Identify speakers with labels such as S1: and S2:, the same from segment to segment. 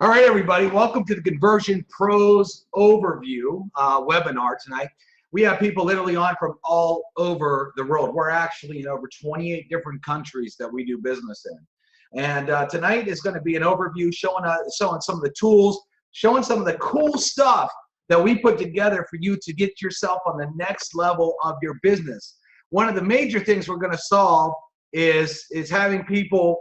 S1: All right, everybody, welcome to the Conversion Pros Overview webinar tonight. We have people literally on from all over the world. We're actually in over 28 different countries that we do business in. And tonight is going to be an overview showing some of the tools, showing some of the cool stuff that we put together for you to get yourself on the next level of your business. One of the major things we're going to solve is having people,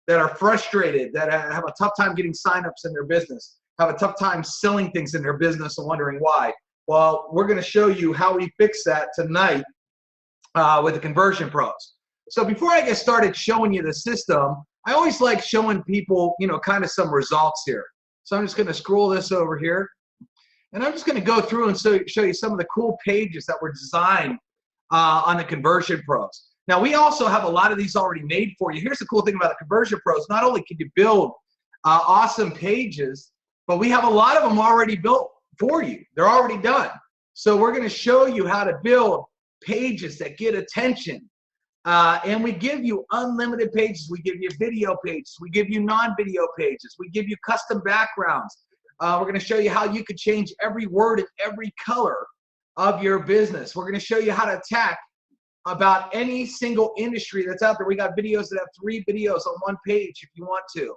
S1: that are frustrated, that have a tough time getting signups in their business, have a tough time selling things in their business and wondering why. Well, we're going to show you how we fix that tonight with the Conversion Pros. So before I get started showing you the system, I always like showing people, kind of some results here. So I'm just going to scroll this over here, and I'm just going to go through and show you some of the cool pages that were designed on the Conversion Pros. Now, we also have a lot of these already made for you. Here's the cool thing about the Conversion Pros. Not only can you build awesome pages, but we have a lot of them already built for you. They're already done. So we're going to show you how to build pages that get attention. And we give you unlimited pages. We give you video pages. We give you non-video pages. We give you custom backgrounds. We're going to show you how you could change every word and every color of your business. We're going to show you how to attack about any single industry that's out there. We got videos that have 3 videos on one page if you want to.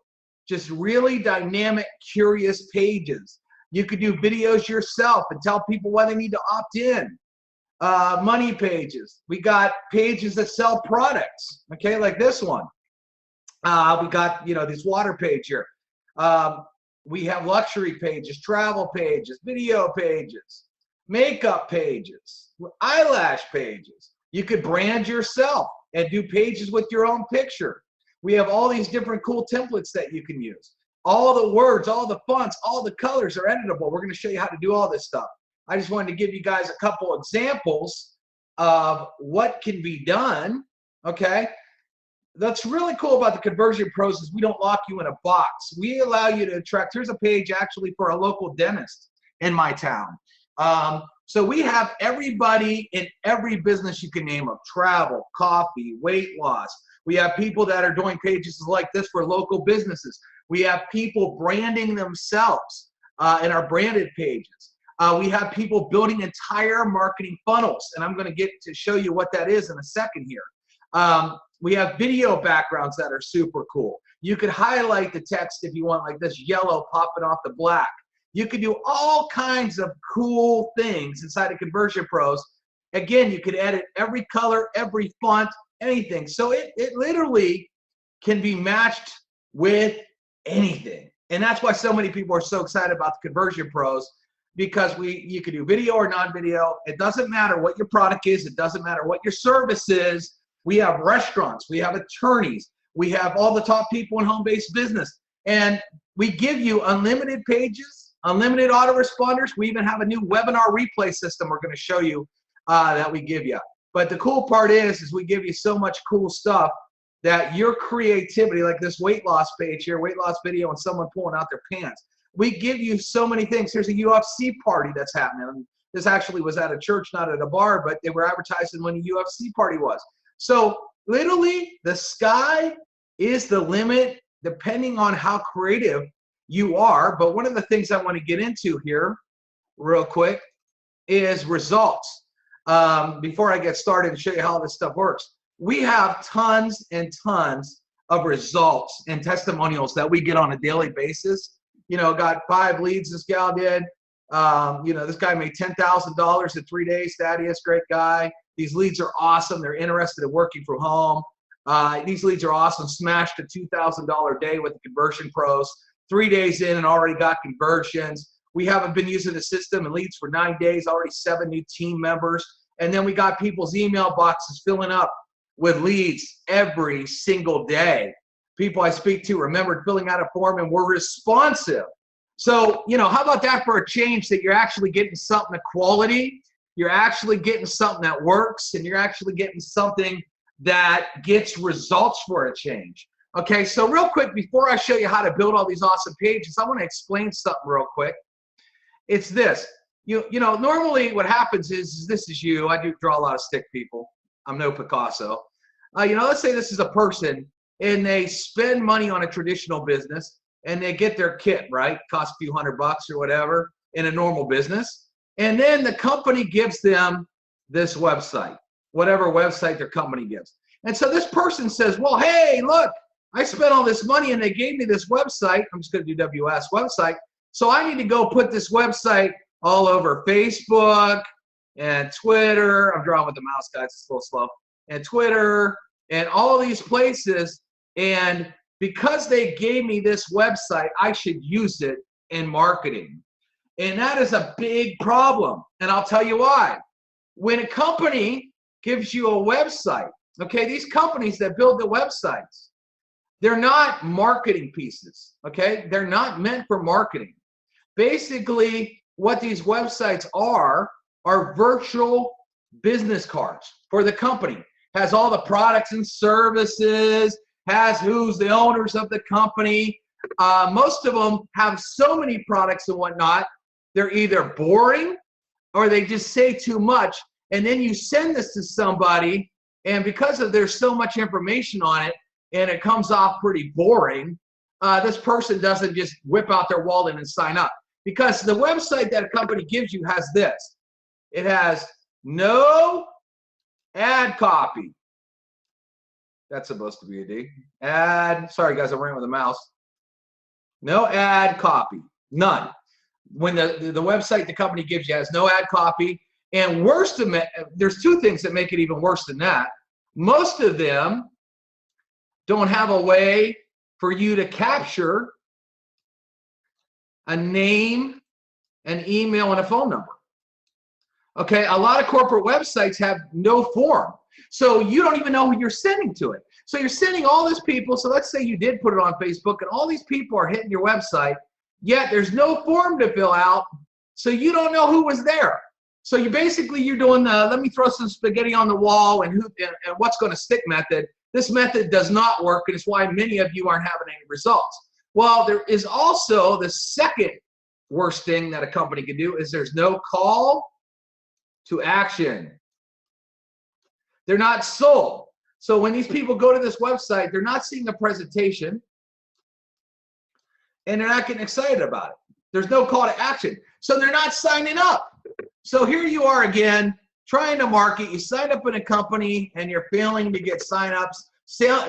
S1: Just really dynamic, curious pages. You could do videos yourself and tell people why they need to opt in. Money pages. We got pages that sell products, okay, like this one. We got, this water page here. We have luxury pages, travel pages, video pages, makeup pages, eyelash pages. You could brand yourself and do pages with your own picture. We have all these different cool templates that you can use. All the words, all the fonts, all the colors are editable. We're going to show you how to do all this stuff. I just wanted to give you guys a couple examples of what can be done, okay? That's really cool about the Conversion Pros is we don't lock you in a box. We allow you to attract. Here's a page actually for a local dentist in my town. So we have everybody in every business you can name of: travel, coffee, weight loss. We have people that are doing pages like this for local businesses. We have people branding themselves in our branded pages. We have people building entire marketing funnels, and I'm going to get to show you what that is in a second here. We have video backgrounds that are super cool. You could highlight the text if you want, like this yellow popping off the black. You can do all kinds of cool things inside of Conversion Pros. Again, you could edit every color, every font, anything. So it literally can be matched with anything. And that's why so many people are so excited about the Conversion Pros, because you can do video or non-video. It doesn't matter what your product is. It doesn't matter what your service is. We have restaurants. We have attorneys. We have all the top people in home-based business. And we give you unlimited pages, unlimited autoresponders. We even have a new webinar replay system we're going to show you that we give you. But the cool part is we give you so much cool stuff that your creativity, like this weight loss page here, weight loss video and someone pulling out their pants. We give you so many things. Here's a UFC party that's happening. This actually was at a church, not at a bar, but they were advertising when the UFC party was. So literally the sky is the limit depending on how creative you are. But one of the things I want to get into here real quick is results. Before I get started and show you how this stuff works, we have tons and tons of results and testimonials that we get on a daily basis. Got 5 leads this gal did. This guy made $10,000 in 3 days. Thaddeus, great guy. These leads are awesome. They're interested in working from home. These leads are awesome. Smashed a $2,000 day with the Conversion Pros. 3 days in and already got conversions. We haven't been using the system and leads for 9 days, already 7 new team members. And then we got people's email boxes filling up with leads every single day. People I speak to remembered filling out a form and were responsive. So, how about that for a change, that you're actually getting something of quality, you're actually getting something that works, and you're actually getting something that gets results for a change. Okay, so real quick, before I show you how to build all these awesome pages, I want to explain something real quick. It's this. Normally what happens is this is you. I do draw a lot of stick people. I'm no Picasso. Let's say this is a person and they spend money on a traditional business and they get their kit, right? Costs a few $100 or whatever in a normal business. And then the company gives them this website, whatever website their company gives. And so this person says, well, hey, look, I spent all this money and they gave me this website. I'm just going to do WS website. So I need to go put this website all over Facebook and Twitter. I'm drawing with the mouse, guys. It's a little slow. And Twitter and all these places. And because they gave me this website, I should use it in marketing. And that is a big problem. And I'll tell you why. When a company gives you a website, okay, these companies that build the websites, they're not marketing pieces, okay? They're not meant for marketing. Basically, what these websites are virtual business cards for the company. Has all the products and services, has who's the owners of the company. Most of them have so many products and whatnot, they're either boring or they just say too much. And then you send this to somebody, and because there's so much information on it, and it comes off pretty boring, this person doesn't just whip out their wallet and sign up. Because the website that a company gives you has this. It has no ad copy. That's supposed to be a D. Ad, sorry guys, I'm running with a mouse. No ad copy, none. When the website the company gives you has no ad copy, and worse than that, there's two things that make it even worse than that. Most of them don't have a way for you to capture a name, an email, and a phone number. Okay, a lot of corporate websites have no form. So you don't even know who you're sending to it. So you're sending all these people, so let's say you did put it on Facebook, and all these people are hitting your website, yet there's no form to fill out, so you don't know who was there. So you're doing the, let me throw some spaghetti on the wall and what's going to stick method. This method does not work, and it's why many of you aren't having any results. Well, there is also the second worst thing that a company can do is there's no call to action. They're not sold. So when these people go to this website, they're not seeing a presentation, and they're not getting excited about it. There's no call to action. So they're not signing up. So here you are again, trying to market. You sign up in a company, and you're failing to get sign-ups,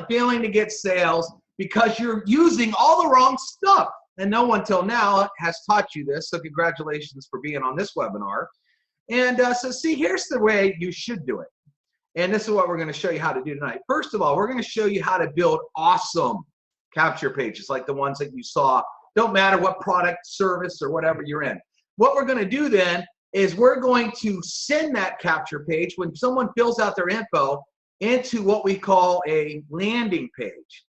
S1: failing to get sales, because you're using all the wrong stuff. And no one till now has taught you this, so congratulations for being on this webinar. And so see, here's the way you should do it. And this is what we're going to show you how to do tonight. First of all, we're going to show you how to build awesome capture pages like the ones that you saw. Don't matter what product, service, or whatever you're in. What we're going to do then is we're going to send that capture page when someone fills out their info into what we call a landing page.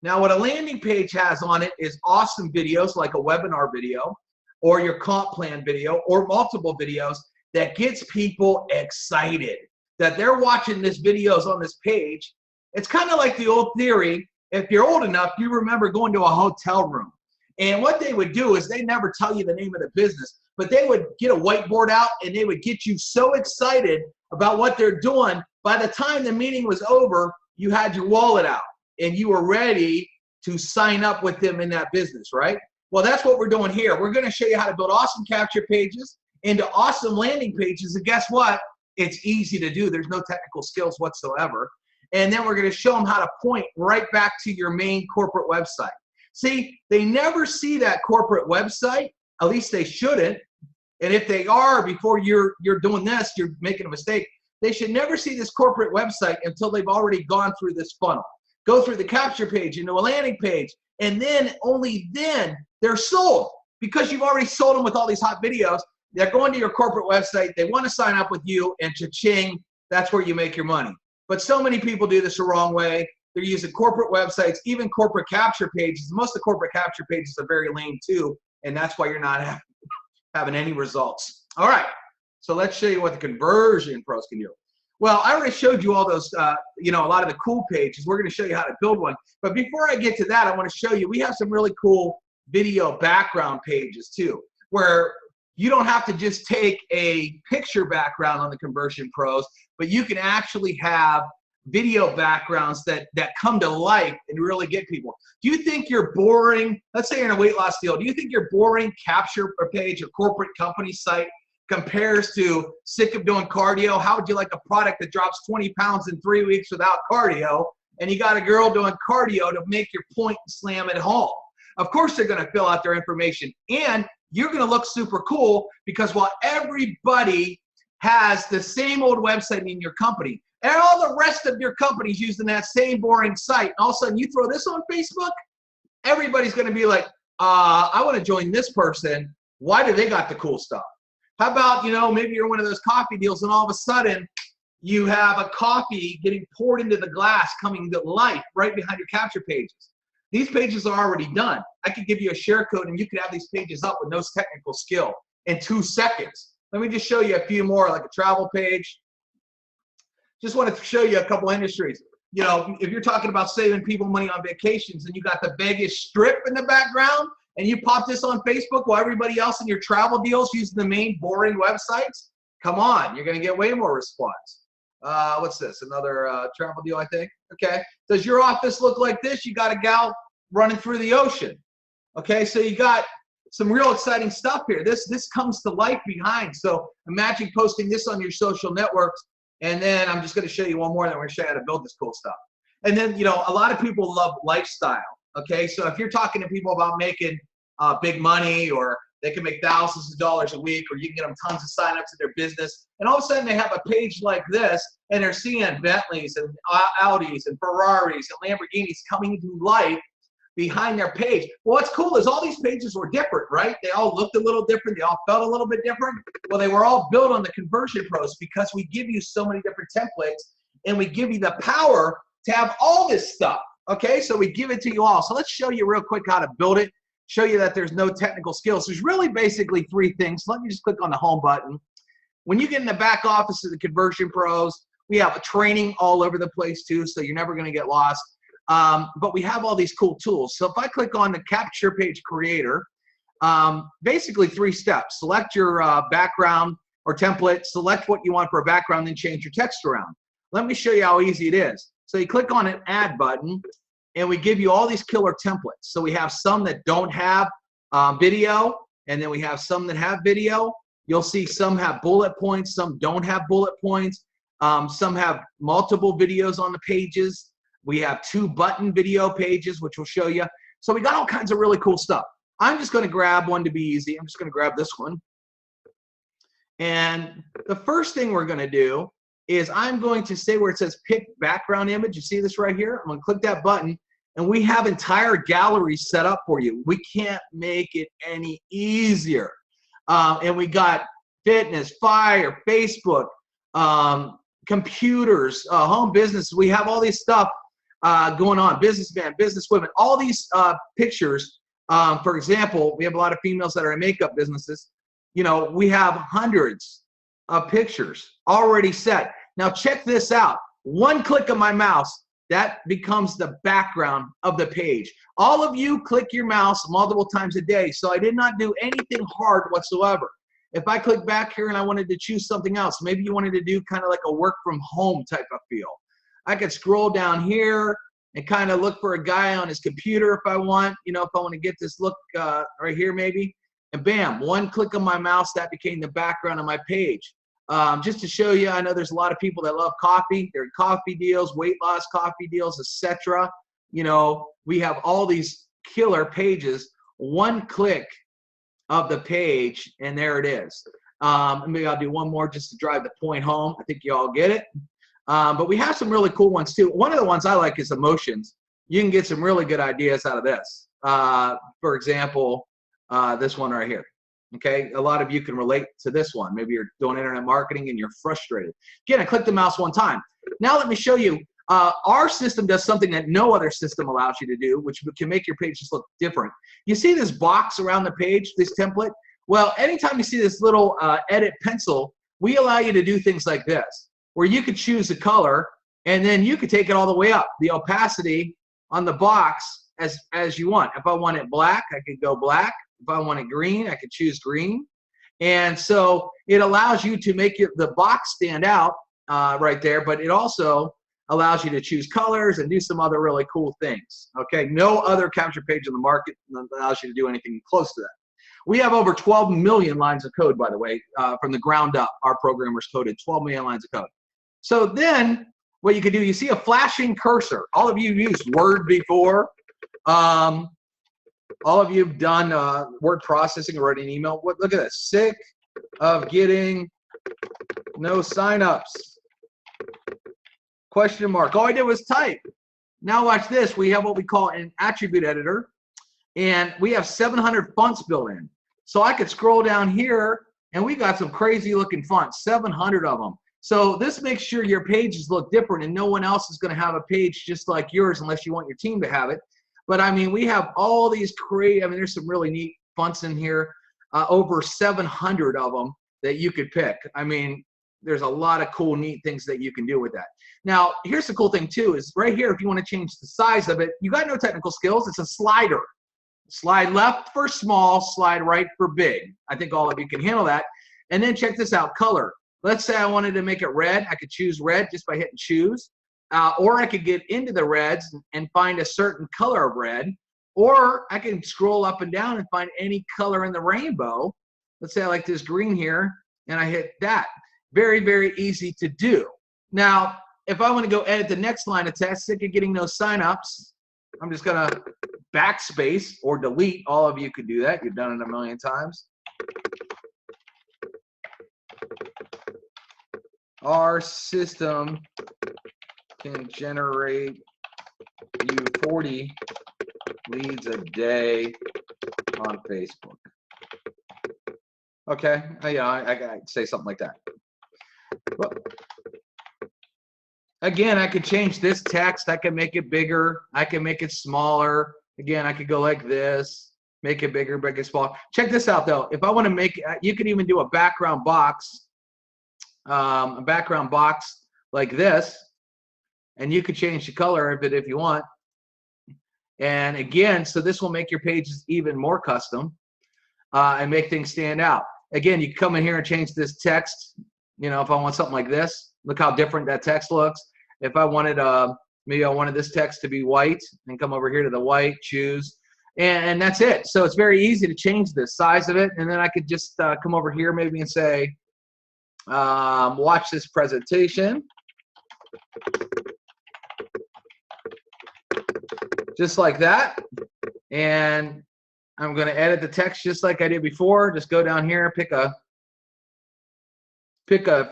S1: Now, what a landing page has on it is awesome videos like a webinar video or your comp plan video or multiple videos that gets people excited that they're watching this videos on this page. It's kind of like the old theory. If you're old enough, you remember going to a hotel room. And what they would do is they never tell you the name of the business, but they would get a whiteboard out and they would get you so excited about what they're doing. By the time the meeting was over, you had your wallet out and you were ready to sign up with them in that business, right? Well, that's what we're doing here. We're going to show you how to build awesome capture pages into awesome landing pages. And guess what? It's easy to do. There's no technical skills whatsoever. And then we're going to show them how to point right back to your main corporate website. See, they never see that corporate website. At least they shouldn't. And if they are, before you're doing this, you're making a mistake. They should never see this corporate website until they've already gone through this funnel. Go through the capture page into a landing page, and then only then they're sold, because you've already sold them with all these hot videos. They're going to your corporate website. They want to sign up with you, and cha-ching, that's where you make your money. But so many people do this the wrong way. They're using corporate websites, even corporate capture pages. Most of the corporate capture pages are very lame too, and that's why you're not having any results. All right, so let's show you what the conversion pros can do. Well, I already showed you all those, a lot of the cool pages. We're going to show you how to build one. But before I get to that, I want to show you, we have some really cool video background pages too, where you don't have to just take a picture background on the Conversion Pros, but you can actually have video backgrounds that come to life and really get people. Do you think your boring, let's say you're in a weight loss deal, do you think your boring capture page or corporate company site compares to sick of doing cardio? How would you like a product that drops 20 pounds in 3 weeks without cardio, and you got a girl doing cardio to make your point and slam it home? Of course they're going to fill out their information, and you're going to look super cool, because while everybody has the same old website in your company, and all the rest of your company's using that same boring site, and all of a sudden you throw this on Facebook, everybody's going to be like, I want to join this person. Why do they got the cool stuff? How about, maybe you're one of those coffee deals, and all of a sudden you have a coffee getting poured into the glass coming to life right behind your capture pages. These pages are already done. I could give you a share code and you could have these pages up with no technical skill in 2 seconds. Let me just show you a few more, like a travel page. Just want to show you a couple industries. If you're talking about saving people money on vacations and you got the Vegas Strip in the background and you pop this on Facebook while everybody else in your travel deals using the main boring websites, come on, you're going to get way more response. What's this? Another travel deal, I think. Okay. Does your office look like this? You got a gal running through the ocean. Okay. So you got some real exciting stuff here. This comes to life behind. So imagine posting this on your social networks. And then I'm just going to show you one more, and then we're going to show you how to build this cool stuff. And then, a lot of people love lifestyle. Okay. So if you're talking to people about making big money, or they can make thousands of dollars a week, or you can get them tons of signups in their business, and all of a sudden they have a page like this, and they're seeing Bentleys and Audis and Ferraris and Lamborghinis coming to life behind their page. Well, what's cool is all these pages were different, right? They all looked a little different. They all felt a little bit different. Well, they were all built on the Conversion Pros, because we give you so many different templates, and we give you the power to have all this stuff. Okay, so we give it to you all. So let's show you real quick how to build it, show you that there's no technical skills. There's really basically 3 things. Let me just click on the home button. When you get in the back office of the Conversion Pros, we have a training all over the place too, so you're never going to get lost. But we have all these cool tools. So if I click on the Capture Page Creator, basically 3 steps. Select your background or template, select what you want for a background, then change your text around. Let me show you how easy it is. So you click on an Add button, and we give you all these killer templates. So we have some that don't have video, and then we have some that have video. You'll see some have bullet points, some don't have bullet points. Some have multiple videos on the pages. We have 2 button video pages, which we'll show you. So we got all kinds of really cool stuff. I'm just going to grab one to be easy. I'm just going to grab this one. And the first thing we're going to do is I'm going to say where it says pick background image. You see this right here? I'm going to click that button, and we have entire galleries set up for you. We can't make it any easier. And we got fitness, fire, Facebook, computers, home business. We have all these stuff going on. Businessman, businesswomen, all these pictures. For example, we have a lot of females that are in makeup businesses. We have hundreds of pictures already set. Now check this out. One click of my mouse, that becomes the background of the page. All of you click your mouse multiple times a day, so I did not do anything hard whatsoever. If I click back here and I wanted to choose something else, maybe you wanted to do kind of like a work from home type of feel, I could scroll down here and kind of look for a guy on his computer if I want, if I want to get this look right here maybe, and bam, one click of my mouse, that became the background of my page. Just to show you, I know there's a lot of people that love coffee. There are coffee deals, weight loss coffee deals, etc. We have all these killer pages. One click of the page, and there it is. Maybe I'll do one more just to drive the point home. I think you all get it. But we have some really cool ones too. One of the ones I like is emotions. You can get some really good ideas out of this. For example, this one right here. Okay, a lot of you can relate to this one. Maybe you're doing internet marketing and you're frustrated. Again, I click the mouse one time. Now let me show you. Our system does something that no other system allows you to do, which can make your pages look different. You see this box around the page, this template? Well, anytime you see this little edit pencil, we allow you to do things like this, where you could choose a color, and then you could take it all the way up, the opacity on the box as you want. If I want it black, I could go black. If I want it green, I could choose green. And so it allows you to make the box stand out right there, but it also allows you to choose colors and do some other really cool things. Okay, no other capture page on the market allows you to do anything close to that. We have over 12 million lines of code, by the way, from the ground up. Our programmers coded 12 million lines of code. So then what you can do, you see a flashing cursor. All of you used Word before. All of you have done word processing or writing an email. Look at this. Sick of getting no signups. Question mark. All I did was type. Now watch this. We have what we call an attribute editor, and we have 700 fonts built in. So I could scroll down here, and we got some crazy looking fonts, 700 of them. So this makes sure your pages look different, and no one else is going to have a page just like yours unless you want your team to have it. But I mean, we have all these crazy, I mean, there's some really neat fonts in here, over 700 of them that you could pick. I mean, there's a lot of cool, neat things that you can do with that. Now, here's the cool thing too, is right here, if you want to change the size of it, you got no technical skills. It's a slider. Slide left for small, slide right for big. I think all of you can handle that. And then check this out, color. Let's say I wanted to make it red. I could choose red just by hitting choose. Or I could get into the reds and find a certain color of red. Or I can scroll up and down and find any color in the rainbow. Let's say I like this green here, and I hit that. Very, very easy to do. Now, if I want to go edit the next line of text, sick of getting no signups, I'm just going to backspace or delete. All of you could do that. You've done it a million times. Our system can generate you 40 leads a day on Facebook. Okay, yeah, I gotta say something like that. Well, again, I could change this text. I can make it bigger. I can make it smaller. Again, I could go like this, make it bigger, make it smaller. Check this out, though. If I want to make, you could even do a background box like this, and you could change the color of it if you want. And again, so this will make your pages even more custom and make things stand out. Again, you can come in here and change this text. You know, if I want something like this, look how different that text looks. If I wanted, maybe I wanted this text to be white, and come over here to the white, choose, and that's it. So it's very easy to change the size of it, and then I could just come over here maybe and say, watch this presentation. Just like that. And I'm going to edit the text just like I did before. Just go down here, pick a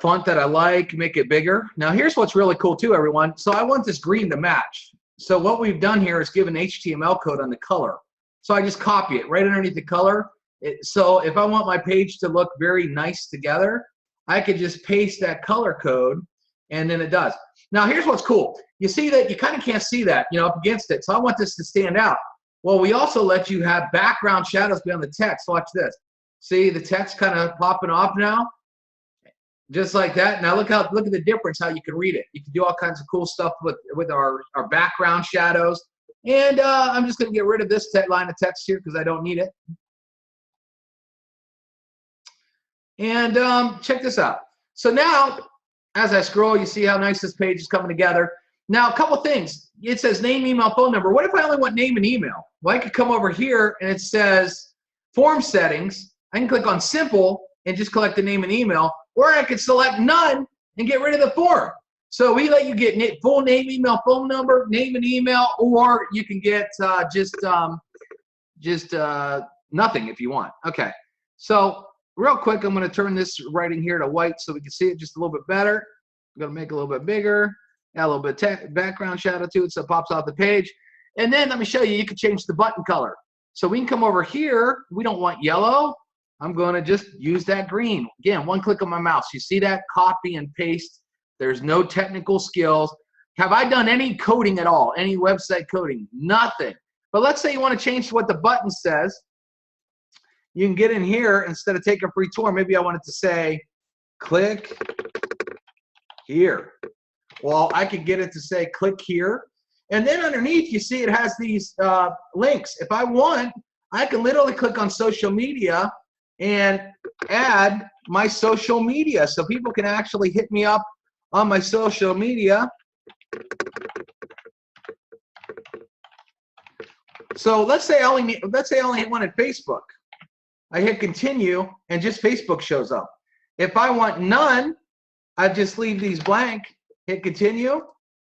S1: font that I like, make it bigger. Now here's what's really cool too, everyone. So I want this green to match. So what we've done here is give an HTML code on the color. So I just copy it right underneath the color. So if I want my page to look very nice together, I could just paste that color code, and then it does. Now here's what's cool. You see that you kind of can't see that, you know, up against it. So I want this to stand out. Well, we also let you have background shadows beyond the text. Watch this. See the text kind of popping off now? Just like that. Now look at the difference, how you can read it. You can do all kinds of cool stuff with our background shadows. And I'm just going to get rid of this line of text here because I don't need it. And check this out. So now, as I scroll, you see how nice this page is coming together. Now, a couple things. It says name, email, phone number. What if I only want name and email? Well, I could come over here and it says form settings. I can click on simple and just collect the name and email, or I could select none and get rid of the form. So we let you get full name, email, phone number, name and email, or you can get just nothing if you want. Okay. So real quick, I'm going to turn this writing here to white so we can see it just a little bit better. I'm going to make it a little bit bigger, add a little bit of background shadow to it so it pops off the page. And then let me show you, you can change the button color. So we can come over here. We don't want yellow. I'm going to just use that green. Again, one click on my mouse. You see that? Copy and paste. There's no technical skills. Have I done any coding at all? Any website coding? Nothing. But let's say you want to change what the button says. You can get in here, instead of take a free tour, maybe I wanted to say, click here. Well, I could get it to say, click here. And then underneath, you see it has these links. If I want, I can literally click on social media and add my social media. So people can actually hit me up on my social media So let's say I only wanted Facebook. I hit continue and just Facebook shows up. If I want none, I just leave these blank, hit continue,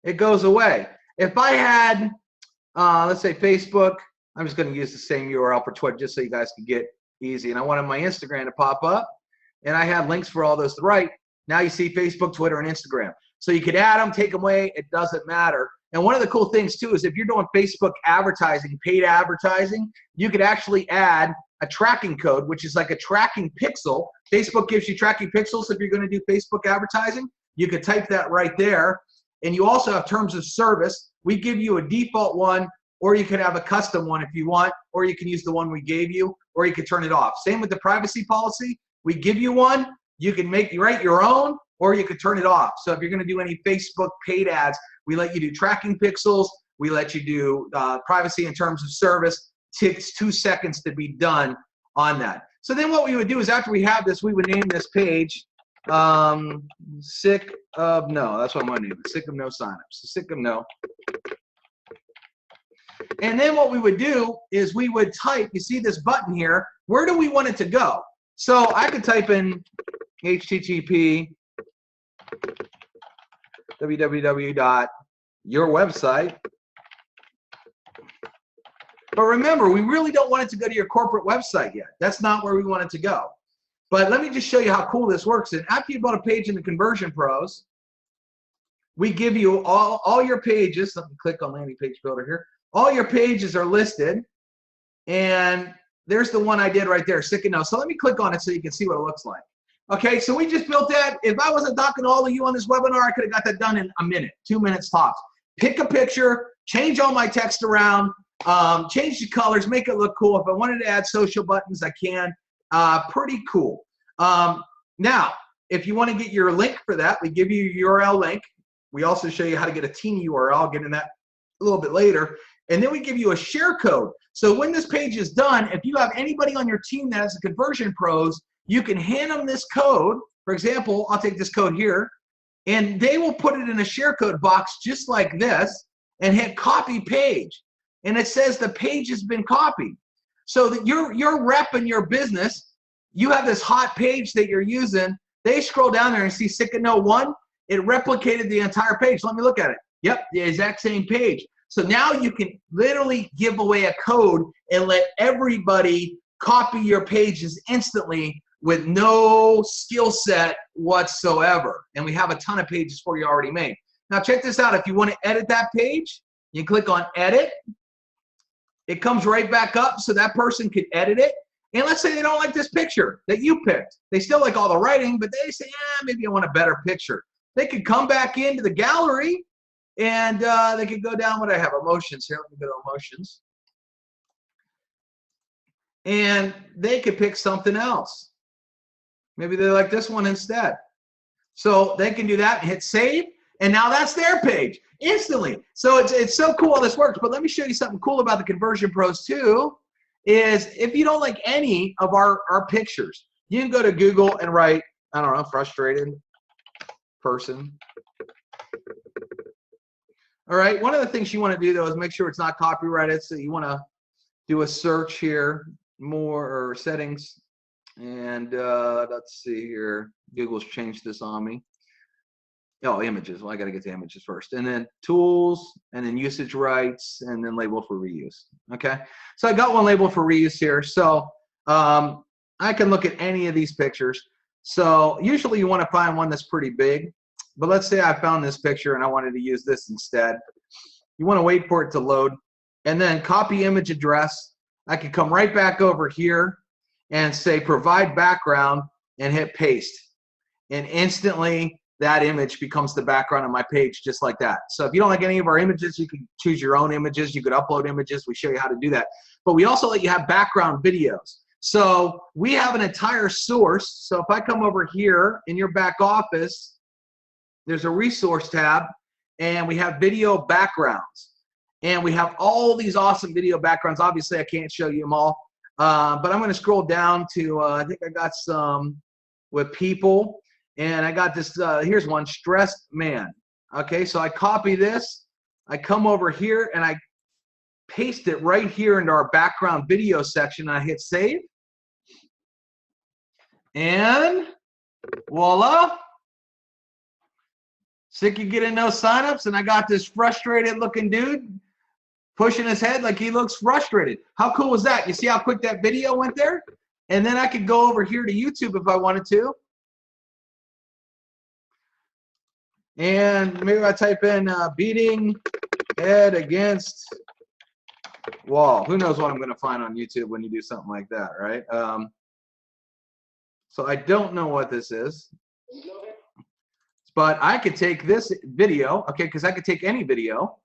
S1: it goes away. If I had, let's say Facebook, I'm just going to use the same URL for Twitter just so you guys can get easy. And I wanted my Instagram to pop up, and I had links for all those to the right. Now you see Facebook, Twitter, and Instagram. So you could add them, take them away, it doesn't matter. And one of the cool things too is if you're doing Facebook advertising, paid advertising, you could actually add a tracking code, which is like a tracking pixel. Facebook gives you tracking pixels if you're going to do Facebook advertising. You could type that right there. And you also have terms of service. We give you a default one, or you could have a custom one if you want, or you can use the one we gave you, or you could turn it off. Same with the privacy policy. We give you one. You can write your own, or you could turn it off. So if you're going to do any Facebook paid ads, we let you do tracking pixels. We let you do privacy and terms of service. Takes 2 seconds to be done on that. So then what we would do is after we have this, we would name this page sick of no. That's what I'm going to name it. Sick of no signups. Sick of no. And then what we would do is we would type, you see this button here, where do we want it to go? So I could type in http www.yourwebsite. But remember, we really don't want it to go to your corporate website yet. That's not where we want it to go. But let me just show you how cool this works. And after you build a page in the Conversion Pros, we give you all your pages. Let me click on Landing Page Builder here. All your pages are listed. And there's the one I did right there, Sick of No. So let me click on it so you can see what it looks like. Okay, so we just built that. If I wasn't talking to all of you on this webinar, I could have got that done in a minute, 2 minutes tops. Pick a picture, change all my text around, change the colors, make it look cool. If I wanted to add social buttons, I can. Pretty cool. Now, if you want to get your link for that, we give you your URL link. We also show you how to get a team URL. I'll get into that a little bit later. And then we give you a share code. So when this page is done, if you have anybody on your team that has the Conversion Pros, you can hand them this code. For example, I'll take this code here, and they will put it in a share code box just like this and hit copy page. And it says the page has been copied. So that your rep in your business, you have this hot page that you're using. They scroll down there and see Sick of No 1. It replicated the entire page. Let me look at it. Yep, the exact same page. So now you can literally give away a code and let everybody copy your pages instantly with no skill set whatsoever. And we have a ton of pages for you already made. Now check this out. If you want to edit that page, you click on Edit. It comes right back up so that person could edit it. And let's say they don't like this picture that you picked. They still like all the writing, but they say, maybe I want a better picture. They could come back into the gallery and they could go down what I have, emotions here. Let me go to emotions. And they could pick something else. Maybe they like this one instead. So they can do that and hit save. And now that's their page instantly. So it's so cool how this works. But let me show you something cool about the Conversion Pros too, is if you don't like any of our pictures, you can go to Google and write, I don't know, frustrated person. All right, one of the things you want to do though is make sure it's not copyrighted. So you want to do a search here, more or settings. And let's see here. Google's changed this on me. Oh, images. Well, I got to get the images first. And then tools, and then usage rights, and then label for reuse. Okay. So I got one label for reuse here. So I can look at any of these pictures. So usually you want to find one that's pretty big. But let's say I found this picture and I wanted to use this instead. You want to wait for it to load. And then copy image address. I can come right back over here and say provide background and hit paste. And instantly that image becomes the background of my page just like that. So if you don't like any of our images, you can choose your own images. You could upload images. We show you how to do that. But we also let you have background videos. So we have an entire source. So if I come over here in your back office, there's a resource tab, and we have video backgrounds. And we have all these awesome video backgrounds. Obviously, I can't show you them all. But I'm going to scroll down to, I think I got some with people. And I got this, here's one, Stressed Man. Okay, so I copy this. I come over here and I paste it right here into our background video section. I hit save. And voila. Sick of getting no signups, and I got this frustrated looking dude pushing his head like he looks frustrated. How cool was that? You see how quick that video went there? And then I could go over here to YouTube if I wanted to. And maybe I type in beating head against wall. Who knows what I'm going to find on YouTube when you do something like that, right? So I don't know what this is. But I could take this video, okay, because I could take any video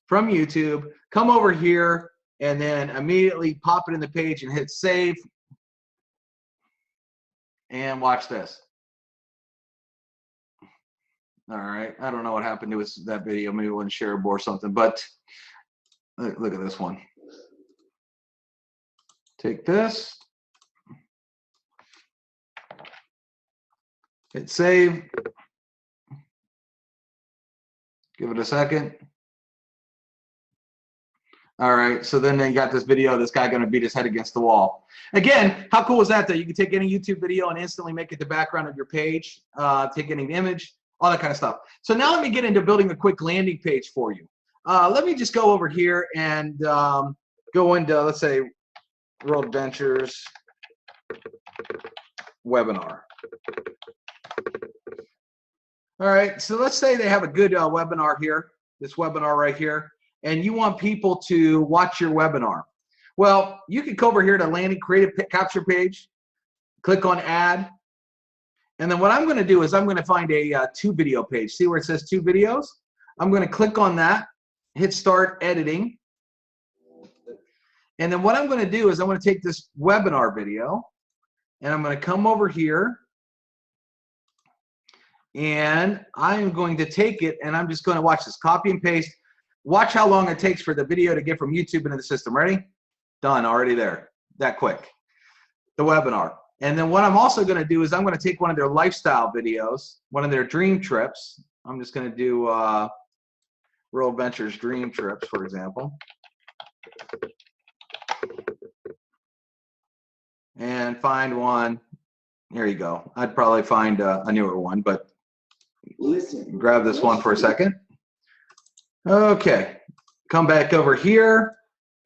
S1: from YouTube, come over here, and then immediately pop it in the page and hit save. And watch this. All right, I don't know what happened to that video. Maybe it wasn't shareable or something, but look at this one. Take this, hit save. Give it a second. All right, so then you got this video of this guy going to beat his head against the wall. Again, how cool is that? That you can take any YouTube video and instantly make it the background of your page, take any image, all that kind of stuff. So now let me get into building a quick landing page for you. Let me just go over here and go into, let's say, World Ventures webinar. All right, so let's say they have a good webinar here, this webinar right here, and you want people to watch your webinar. Well, you can go over here to landing creative capture page, click on add, and then what I'm going to do is I'm going to find a 2 video page. See where it says 2 videos? I'm going to click on that, hit start editing, and then what I'm going to do is I'm going to take this webinar video, and I'm going to come over here, and I'm going to take it, and I'm just going to watch this, copy and paste. Watch how long it takes for the video to get from YouTube into the system. Ready? Done, already there, that quick. The webinar. And then what I'm also going to do is I'm going to take one of their lifestyle videos, one of their dream trips. I'm just going to do World Ventures dream trips, for example. And find one. Here you go. I'd probably find a newer one, but listen, grab this one for a second. Okay, come back over here,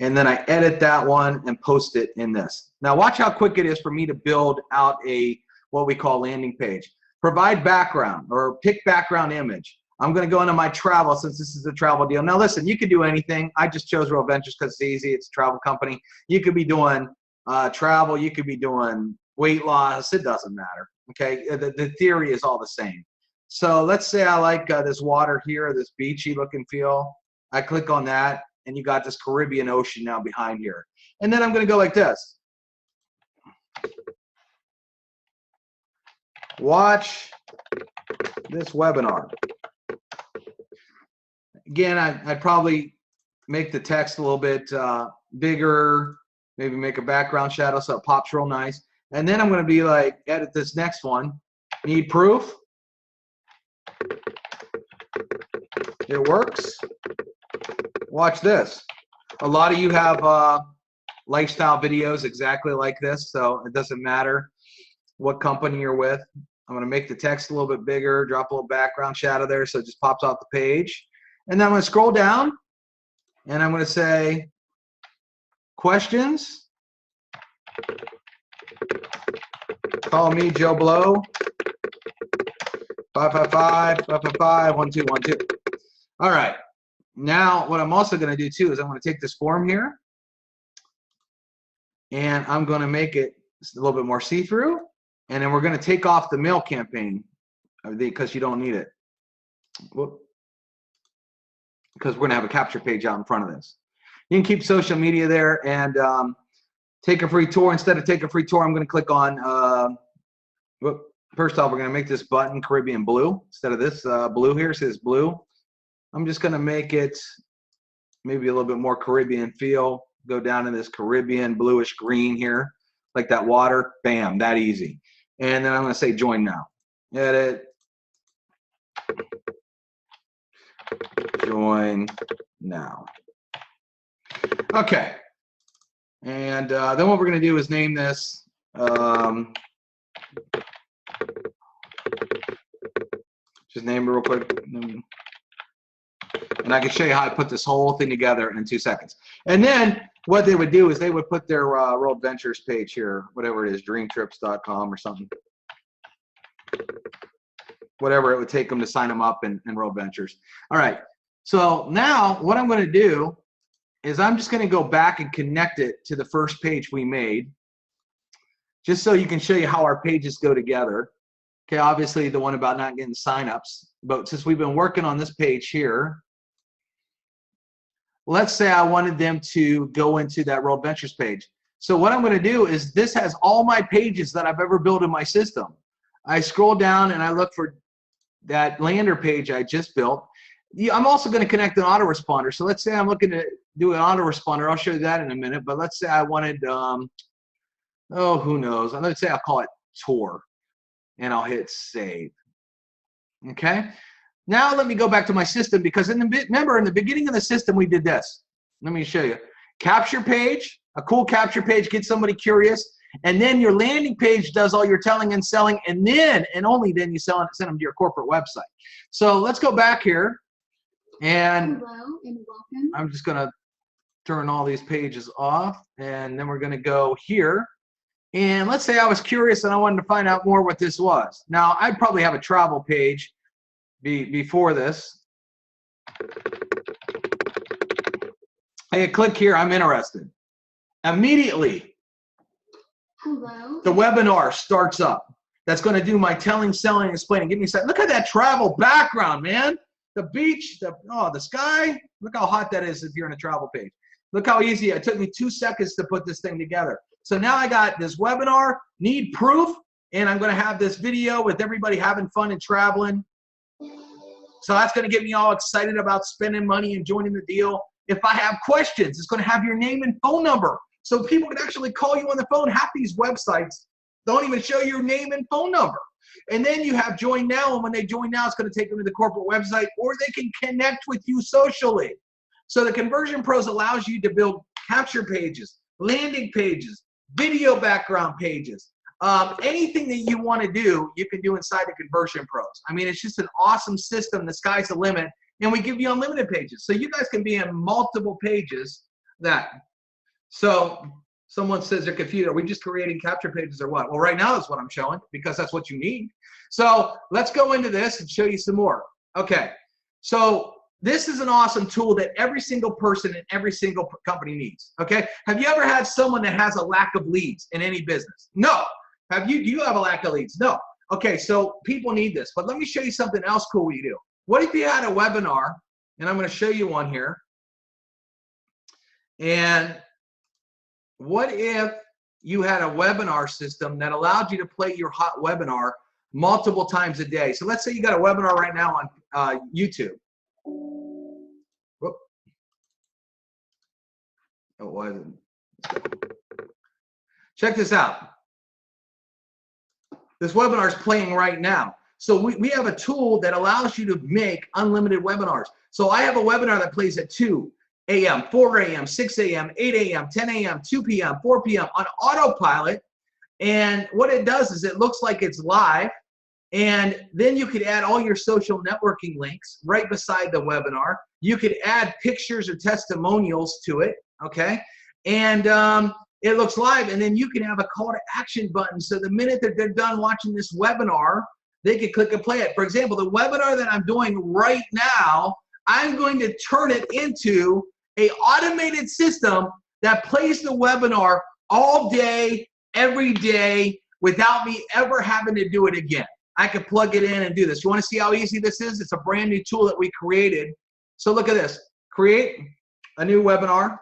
S1: and then I edit that one and post it in this. Now watch how quick it is for me to build out a what we call landing page. Provide background or pick background image. I'm going to go into my travel since this is a travel deal. Now listen, you could do anything. I just chose World Ventures because it's easy. It's a travel company. You could be doing travel. You could be doing weight loss. It doesn't matter. Okay, the theory is all the same. So let's say I like this water here, this beachy looking feel. I click on that, and you got this Caribbean Ocean now behind here. And then I'm going to go like this. Watch this webinar. Again, I'd probably make the text a little bit bigger, maybe make a background shadow so it pops real nice. And then I'm going to be like, edit this next one. Need proof? It works. Watch this. A lot of you have lifestyle videos exactly like this, so it doesn't matter what company you're with. I'm going to make the text a little bit bigger, drop a little background shadow there so it just pops off the page. And then I'm going to scroll down, and I'm going to say, questions? Call me Joe Blow. 555-555-1212. All right. Now, what I'm also going to do too is I'm going to take this form here, and I'm going to make it a little bit more see-through, and then we're going to take off the mail campaign because you don't need it. Whoop. Because we're going to have a capture page out in front of this. You can keep social media there and take a free tour. Instead of take a free tour, I'm going to click on whoop. First off, we're going to make this button Caribbean blue. Instead of this blue here, it says blue. I'm just going to make it maybe a little bit more Caribbean feel. Go down to this Caribbean bluish green here, like that water. Bam, that easy. And then I'm going to say join now. Edit. join now. Okay. And then what we're going to do is name this just name it real quick. And I can show you how to put this whole thing together in 2 seconds. And then what they would do is they would put their World Ventures page here, whatever it is, dreamtrips.com or something. Whatever it would take them to sign them up in World Ventures. All right. So now what I'm going to do is I'm just going to go back and connect it to the first page we made, just so you can show you how our pages go together. Okay, obviously the one about not getting signups, but since we've been working on this page here, let's say I wanted them to go into that World Ventures page. So what I'm going to do is this has all my pages that I've ever built in my system. I scroll down and I look for that lander page I just built. I'm also going to connect an autoresponder. So let's say I'm looking to do an autoresponder. I'll show you that in a minute. But let's say I wanted, oh, who knows? Let's say I'll call it tour. And I'll hit save. Okay. Now let me go back to my system, because remember in the beginning of the system we did this. Let me show you. Capture page, a cool capture page, get somebody curious, and then your landing page does all your telling and selling, and then and only then you send them to your corporate website. So let's go back here, and
S2: hello and welcome.
S1: I'm just gonna turn all these pages off, and then we're gonna go here. And let's say I was curious and I wanted to find out more what this was. Now, I'd probably have a travel page before this. I click here, I'm interested. Immediately,
S2: hello.
S1: the webinar starts up. That's going to do my telling, selling, explaining. Give me a second. Look at that travel background, man. The beach, the sky. Look how hot that is if you're in a travel page. Look how easy it took me 2 seconds to put this thing together. So now I got this webinar, need proof, and I'm going to have this video with everybody having fun and traveling. So that's going to get me all excited about spending money and joining the deal. If I have questions, it's going to have your name and phone number. So people can actually call you on the phone. Half these websites don't even show your name and phone number. And then you have join now, and when they join now, it's going to take them to the corporate website, or they can connect with you socially. So the Conversion Pros allows you to build capture pages, landing pages, video background pages, anything that you want to do, you can do inside the Conversion Pros. I mean, it's just an awesome system. The sky's the limit, and we give you unlimited pages. So you guys can be in multiple pages. So someone says they're confused. Are we just creating capture pages or what? Well, right now that's what I'm showing, because that's what you need. So let's go into this and show you some more. Okay, so this is an awesome tool that every single person in every single company needs. Okay, have you ever had someone that has a lack of leads in any business? No. Do you have a lack of leads? No. Okay, so people need this. But let me show you something else cool we do. What if you had a webinar, and I'm going to show you one here. And what if you had a webinar system that allowed you to play your hot webinar multiple times a day? So let's say you got a webinar right now on YouTube. Whoop. Oh, why isn't it? Check this out. This webinar is playing right now. So we have a tool that allows you to make unlimited webinars. So I have a webinar that plays at 2 a.m., 4 a.m., 6 a.m., 8 a.m., 10 a.m., 2 p.m., 4 p.m. on autopilot. And what it does is it looks like it's live. And then you could add all your social networking links right beside the webinar. You could add pictures or testimonials to it, okay? And it looks live, and then you can have a call to action button. So the minute that they're done watching this webinar, they can click and play it. For example, the webinar that I'm doing right now, I'm going to turn it into an automated system that plays the webinar all day, every day, without me ever having to do it again. I can plug it in and do this. You want to see how easy this is? It's a brand new tool that we created. So look at this. Create a new webinar.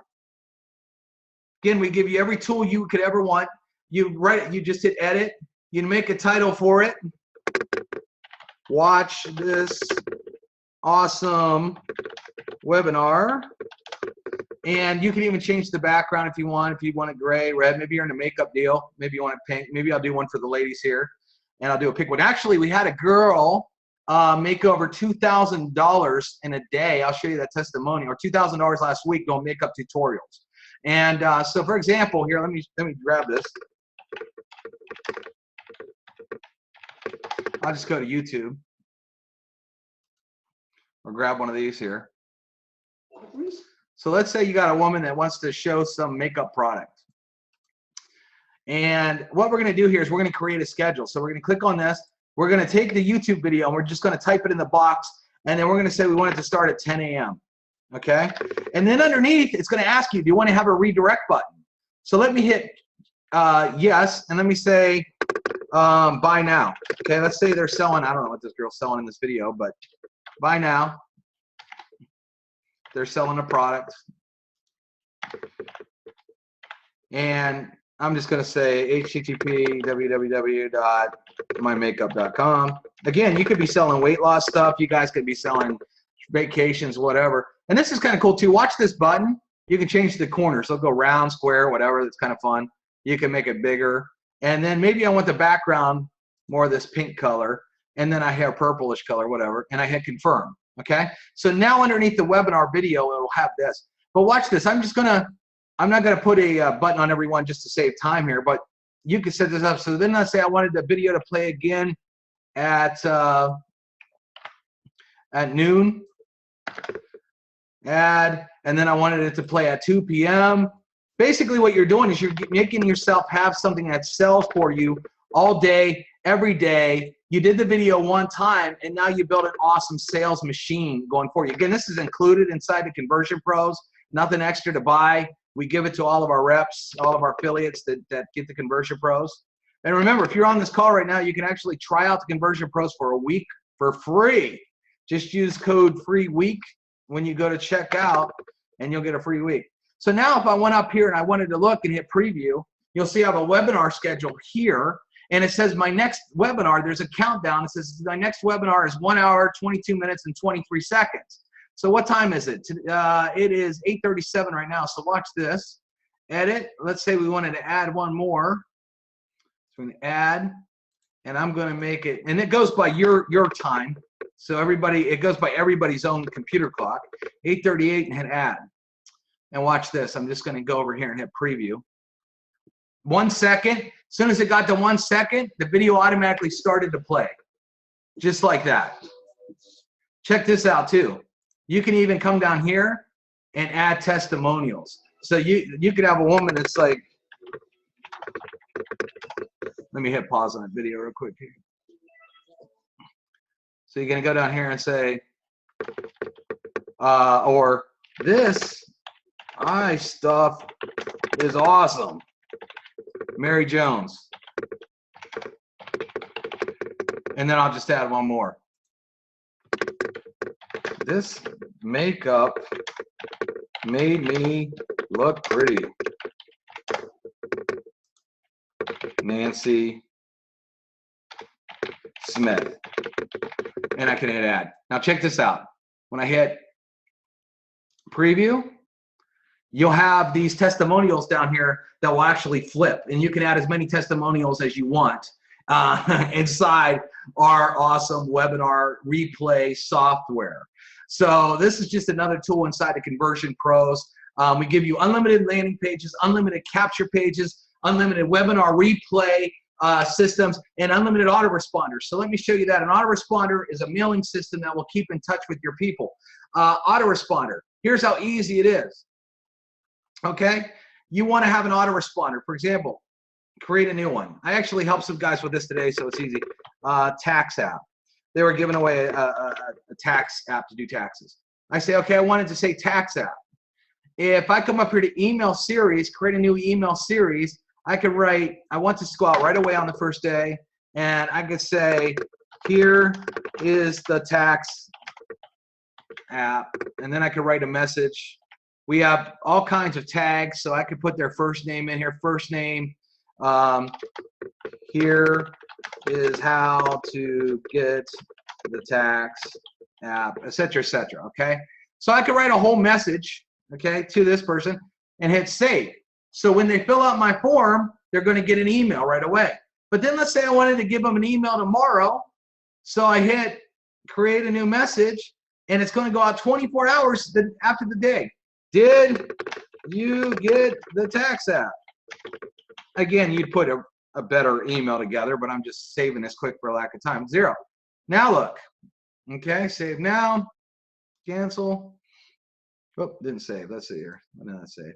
S1: Again, we give you every tool you could ever want. You write it, you just hit edit. You make a title for it. Watch this awesome webinar. And you can even change the background if you want. If you want it gray, red, maybe you're in a makeup deal. Maybe you want it pink. Maybe I'll do one for the ladies here. And I'll do a pink one. Actually, we had a girl make over $2,000 in a day. I'll show you that testimony, or $2,000 last week doing makeup tutorials. And so, for example, here, let me grab this. I'll just go to YouTube or grab one of these here. So let's say you got a woman that wants to show some makeup product. And what we're going to do here is we're going to create a schedule. So we're going to click on this. We're going to take the YouTube video and we're just going to type it in the box. And then we're going to say we want it to start at 10 a.m. Okay? And then underneath, it's going to ask you, do you want to have a redirect button? So let me hit yes. And let me say buy now. Okay, let's say they're selling, I don't know what this girl's selling in this video, but buy now. They're selling a product. And I'm just going to say http www.mymakeup.com. Again, you could be selling weight loss stuff. You guys could be selling vacations, whatever. And this is kind of cool too. Watch this button. You can change the corners. So it'll go round, square, whatever. That's kind of fun. You can make it bigger. And then maybe I want the background more of this pink color. And then I have purplish color, whatever. And I hit confirm. Okay. So now underneath the webinar video, it will have this. But watch this. I'm not going to put a button on every one just to save time here, but you can set this up. So then let's say I wanted the video to play again at noon. Add, and then I wanted it to play at 2 p.m. Basically what you're doing is you're making yourself have something that sells for you all day, every day. You did the video one time, and now you built an awesome sales machine going for you. Again, this is included inside the Conversion Pros. Nothing extra to buy. We give it to all of our reps, all of our affiliates that get the Conversion Pros. And remember, if you're on this call right now, you can actually try out the Conversion Pros for a week for free. Just use code FREEWEEK when you go to checkout, and you'll get a free week. So now if I went up here and I wanted to look and hit preview, you'll see I have a webinar schedule here. And it says my next webinar, there's a countdown. It says my next webinar is 1 hour, 22 minutes, and 23 seconds. So what time is it? It is 8:37 right now. So watch this. Edit. Let's say we wanted to add one more. So I'm going to add, and I'm going to make it, and it goes by your time. So it goes by everybody's own computer clock. 8:38 and hit add. And watch this. I'm just going to go over here and hit preview. 1 second. As soon as it got to 1 second, the video automatically started to play. Just like that. Check this out too. You can even come down here and add testimonials. So you could have a woman that's like, let me hit pause on that video real quick here. So you're going to go down here and say, or this eye stuff is awesome. Mary Jones. And then I'll just add one more. This makeup made me look pretty. Nancy Smith. And I can hit add. Now check this out. When I hit preview, you'll have these testimonials down here that will actually flip. And you can add as many testimonials as you want inside our awesome webinar replay software. So this is just another tool inside the Conversion Pros. We give you unlimited landing pages, unlimited capture pages, unlimited webinar replay systems, and unlimited autoresponders. So let me show you that. An autoresponder is a mailing system that will keep in touch with your people. Autoresponder, here's how easy it is. Okay, you want to have an autoresponder. For example, create a new one. I actually helped some guys with this today, so it's easy. Tax app. They were giving away a tax app to do taxes. I say, okay, I wanted to say tax app. If I come up here to email series, create a new email series, I could write, I want this to go out right away on the first day, and I could say, here is the tax app, and then I could write a message. We have all kinds of tags, so I could put their first name in here, first name. Here is how to get the tax app, etc., etc. Okay, so I could write a whole message, okay, to this person and hit save. So when they fill out my form, they're going to get an email right away. But then let's say I wanted to give them an email tomorrow, so I hit create a new message, and it's going to go out 24 hours after the day. Did you get the tax app? Again, you'd put a better email together, but I'm just saving this quick for lack of time. 0. Now look. Okay, save now. Cancel. Oh, didn't save. Let's see here. What did I save?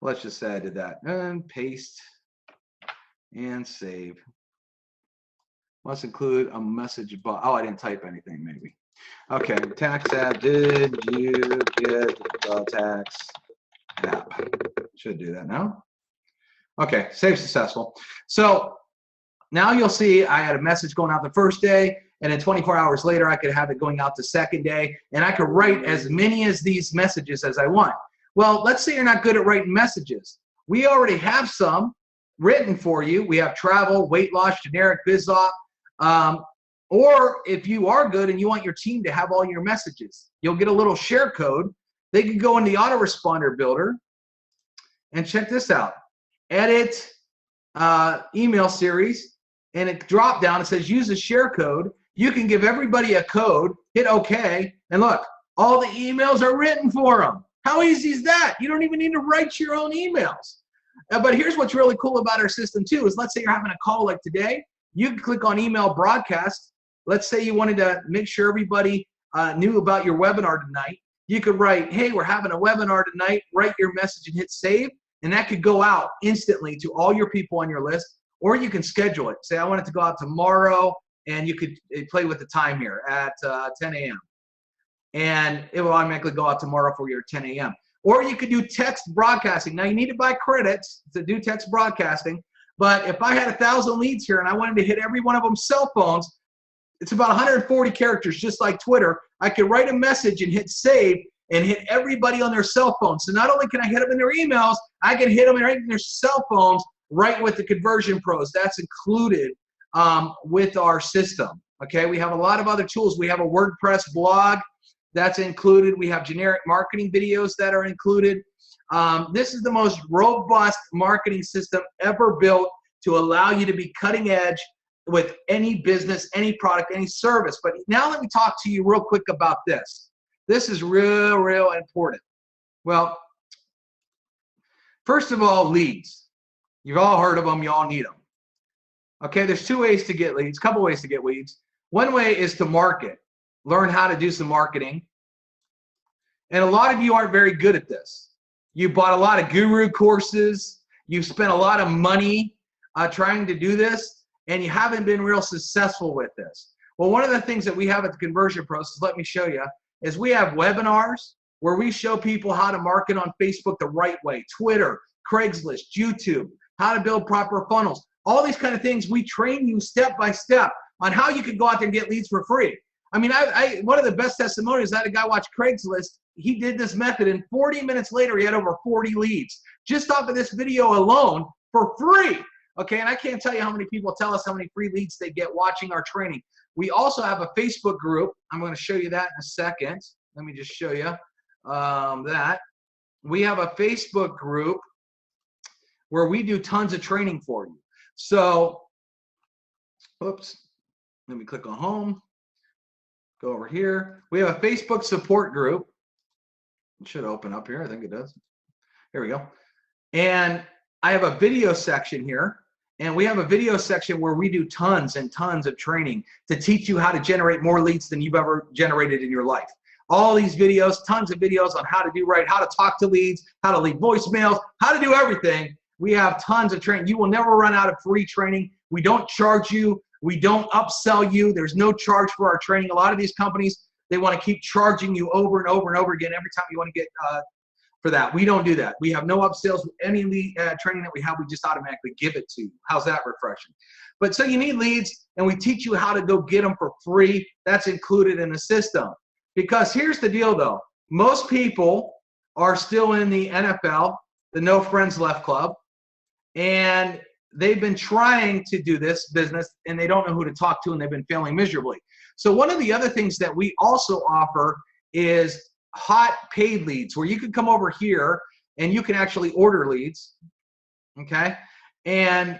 S1: Let's just say I did that. And paste and save. Must include a message box. Oh, I didn't type anything, maybe. Okay, tax app. Did you get the tax app? Should do that now. Okay, save successful. So now you'll see I had a message going out the first day, and then 24 hours later, I could have it going out the second day, and I could write as many of these messages as I want. Well, let's say you're not good at writing messages. We already have some written for you. We have travel, weight loss, generic, BizOp. Or if you are good and you want your team to have all your messages, you'll get a little share code. They can go in the autoresponder builder and check this out. Edit email series, and it drop down. It says use a share code. You can give everybody a code, hit OK, and look, all the emails are written for them. How easy is that? You don't even need to write your own emails. But here's what's really cool about our system too is let's say you're having a call like today. You can click on email broadcast. Let's say you wanted to make sure everybody knew about your webinar tonight. You could write, hey, we're having a webinar tonight. Write your message and hit save. And that could go out instantly to all your people on your list. Or you can schedule it. Say, I want it to go out tomorrow. And you could play with the time here at 10 a.m. And it will automatically go out tomorrow for your 10 a.m. Or you could do text broadcasting. Now, you need to buy credits to do text broadcasting. But if I had 1,000 leads here and I wanted to hit every one of them cell phones, it's about 140 characters, just like Twitter. I could write a message and hit save and hit everybody on their cell phone. So not only can I hit them in their emails, I can hit them right in their cell phones right with the Conversion Pros. That's included with our system. Okay, we have a lot of other tools. We have a WordPress blog that's included. We have generic marketing videos that are included. This is the most robust marketing system ever built to allow you to be cutting edge with any business, any product, any service. But now let me talk to you real quick about this. This is real important. Well, first of all, leads. You've all heard of them. You all need them. Okay, there's 2 ways to get leads, a couple ways to get leads. One way is to market. Learn how to do some marketing. And a lot of you aren't very good at this. You bought a lot of guru courses. You've spent a lot of money trying to do this, and you haven't been real successful with this. Well, one of the things that we have at the Conversion Pros, let me show you, is we have webinars where we show people how to market on Facebook the right way, Twitter, Craigslist, YouTube, how to build proper funnels, all these kind of things. We train you step by step on how you can go out there and get leads for free. I mean, one of the best testimonies, I had a guy watch Craigslist. He did this method, and 40 minutes later, he had over 40 leads just off of this video alone for free. Okay, and I can't tell you how many people tell us how many free leads they get watching our training. We also have a Facebook group. I'm going to show you that in a second. Let me just show you that. We have a Facebook group where we do tons of training for you. So, oops, let me click on home. Go over here. We have a Facebook support group. It should open up here. I think it does. Here we go. And I have a video section here. And we have a video section where we do tons and tons of training to teach you how to generate more leads than you've ever generated in your life. All these videos, tons of videos on how to do right, how to talk to leads, how to leave voicemails, how to do everything. We have tons of training. You will never run out of free training. We don't charge you. We don't upsell you. There's no charge for our training. A lot of these companies, they want to keep charging you over and over and over again every time you want to get for that. We don't do that. We have no upsells with any lead training that we have. We just automatically give it to you. How's that refreshing? But so you need leads, and we teach you how to go get them for free. That's included in the system. Because here's the deal, though. Most people are still in the NFL, the No Friends Left Club, and they've been trying to do this business, and they don't know who to talk to, and they've been failing miserably. So one of the other things that we also offer is hot paid leads, where you can come over here and you can actually order leads, okay? And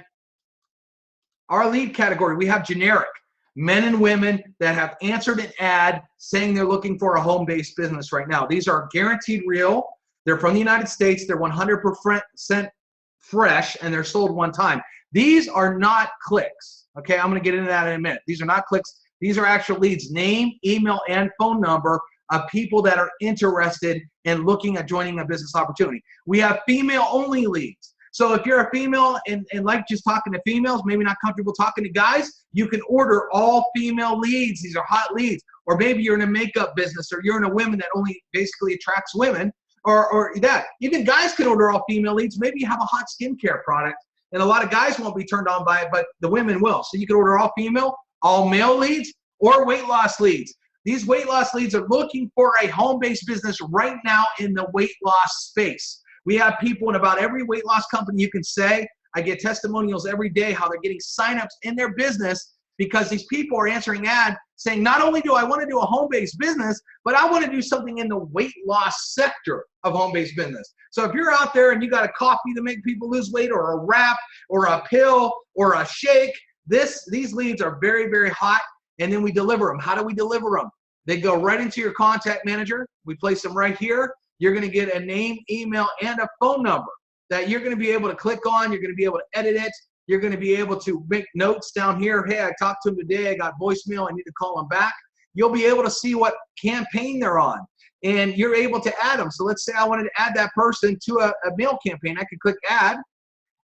S1: our lead category, we have generic. men and women that have answered an ad saying they're looking for a home-based business right now. These are guaranteed real. They're from the United States. They're 100% fresh, and they're sold one time. These are not clicks. Okay, I'm going to get into that in a minute. These are not clicks. These are actual leads, name, email, and phone number of people that are interested in looking at joining a business opportunity. We have female-only leads. So if you're a female and like just talking to females, maybe not comfortable talking to guys, you can order all female leads. These are hot leads. Or maybe you're in a makeup business, or you're in a women that only basically attracts women, or that. Even guys can order all female leads. Maybe you have a hot skincare product, and a lot of guys won't be turned on by it, but the women will. So you can order all female, all male leads, or weight loss leads. These weight loss leads are looking for a home-based business right now in the weight loss space. We have people in about every weight loss company you can say. I get testimonials every day how they're getting signups in their business because these people are answering ads saying, not only do I want to do a home-based business, but I want to do something in the weight loss sector of home-based business. So if you're out there and you got a coffee to make people lose weight, or a wrap, or a pill, or a shake, these leads are very, very hot, and then we deliver them. How do we deliver them? They go right into your contact manager. We place them right here. You're going to get a name, email, and a phone number that you're going to be able to click on. You're going to be able to edit it. You're going to be able to make notes down here. Hey, I talked to him today. I got voicemail. I need to call him back. You'll be able to see what campaign they're on, and you're able to add them. So let's say I wanted to add that person to a mail campaign. I could click add,